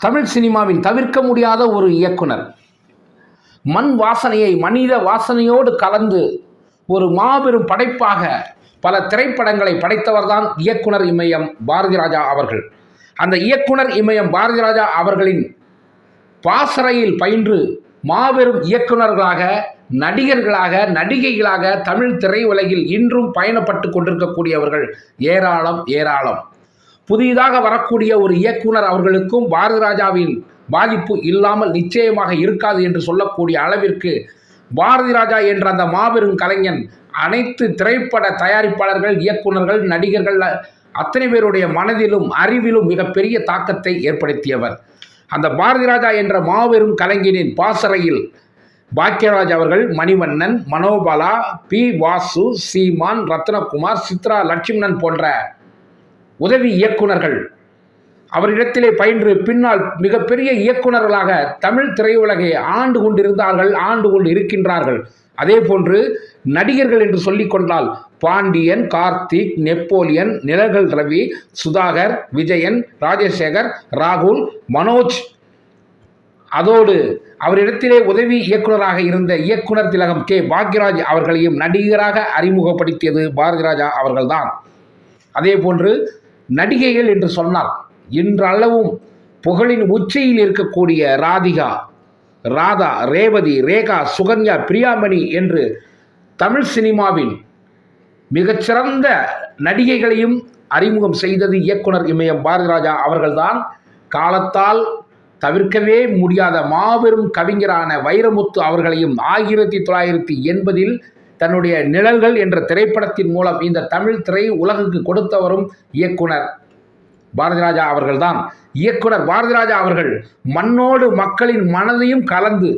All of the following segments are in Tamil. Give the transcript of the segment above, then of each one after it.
தமிழ் சினிமாவின் தவிர்க்க முடியாத ஒரு இயக்குனர். மண் வாசனையை மனித வாசனையோடு கலந்து ஒரு மாபெரும் படைப்பாக பல திரைப்படங்களை படைத்தவர்தான் இயக்குனர் இமயம் பாரதிராஜா அவர்கள். அந்த இயக்குனர் இமயம் பாரதிராஜா அவர்களின் பாசறையில் பயின்று மாபெரும் இயக்குனர்களாக, நடிகர்களாக, நடிகைகளாக தமிழ் திரையுலகில் இன்றும் பயணப்பட்டு கொண்டிருக்கக்கூடியவர்கள் ஏராளம் ஏராளம். புதிதாக வரக்கூடிய ஒரு இயக்குனர் அவர்களுக்கும் பாரதிராஜாவின் பாதிப்பு இல்லாமல் நிச்சயமாக இருக்காது என்று சொல்லக்கூடிய அளவிற்கு பாரதிராஜா என்ற அந்த மாபெரும் கலைஞன் அனைத்து திரைப்பட தயாரிப்பாளர்கள், இயக்குனர்கள், நடிகர்கள் அத்தனை பேருடைய மனதிலும் அறிவிலும் மிகப்பெரிய தாக்கத்தை ஏற்படுத்தியவர். அந்த பாரதிராஜா என்ற மாபெரும் கலைஞனின் பாசறையில் பாக்கியராஜ் அவர்கள், மணிவண்ணன், மனோபாலா, பி. வாசு, சீமான், ரத்னகுமார், சித்ரா லட்சுமணன் போன்ற உதவி இயக்குனர்கள் அவரிடத்திலே பயின்று பின்னால் மிகப்பெரிய இயக்குனர்களாக தமிழ் திரையுலகை ஆண்டு கொண்டிருந்தார்கள், ஆண்டு கொண்டு இருக்கின்றார்கள். அதே போன்று நடிகர்கள் என்று சொல்லிக்கொண்டால் பாண்டியன், கார்த்திக், நெப்போலியன், நிழல்கள் ரவி, சுதாகர், விஜயன், ராஜசேகர், ராகுல், மனோஜ், அதோடு அவரிடத்திலே உதவி இயக்குனராக இருந்த இயக்குனர் திலகம் கே. பாக்யராஜ் அவர்களையும் நடிகராக அறிமுகப்படுத்தியது பாரதிராஜா அவர்கள்தான். அதே போன்று நடிகைகள் என்று சொன்னால் இன்றளவும் புகழின் உச்சியில் இருக்கக்கூடிய ராதிகா, ராதா, ரேவதி, ரேகா, சுகன்யா, பிரியாமணி என்று தமிழ் சினிமாவின் மிகச்சிறந்த நடிகைகளையும் அறிமுகம் செய்தது இயக்குனர் இமயம் பாரதிராஜா அவர்கள்தான். காலத்தால் தவிர்க்கவே முடியாத மாபெரும் கவிஞரான வைரமுத்து அவர்களையும் 1980 தன்னுடைய நிழல்கள் என்ற திரைப்படத்தின் மூலம் இந்த தமிழ் திரை உலகுக்கு கொடுத்தவரும் இயக்குனர் பாரதிராஜா அவர்கள்தான். இயக்குனர் பாரதிராஜா அவர்கள் மண்ணோடு மக்களின் மனதையும் கலந்து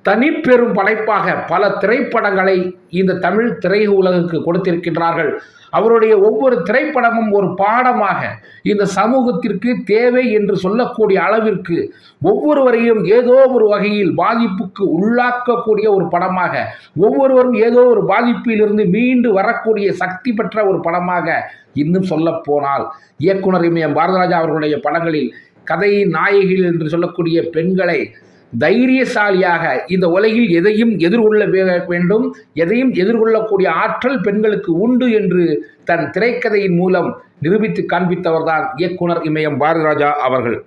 தனிப்பெரும் படைப்பாக பல திரைப்படங்களை இந்த தமிழ் திரை உலகுக்கு கொடுத்திருக்கின்றார்கள். அவருடைய ஒவ்வொரு திரைப்படமும் ஒரு பாடமாக இந்த சமூகத்திற்கு தேவை என்று சொல்லக்கூடிய அளவிற்கு ஒவ்வொருவரையும் ஏதோ ஒரு வகையில் பாதிப்புக்கு உள்ளாக்கக்கூடிய ஒரு படமாக, ஒவ்வொருவரும் ஏதோ ஒரு பாதிப்பிலிருந்து மீண்டு வரக்கூடிய சக்தி பெற்ற ஒரு படமாக, இன்னும் சொல்ல போனால் இயக்குனர் இமயம் பாரதிராஜா அவர்களுடைய படங்களில் கதையின் நாயகிகள் என்று சொல்லக்கூடிய பெண்களை தைரியசாலியாக இந்த உலகில் எதையும் எதிர்கொள்ள வேண்டும், எதையும் எதிர்கொள்ளக்கூடிய ஆற்றல் பெண்களுக்கு உண்டு என்று தன் திரைக்கதையின் மூலம் நிரூபித்து காண்பித்தவர்தான் இயக்குனர் இமயம் பாரதிராஜா அவர்கள்.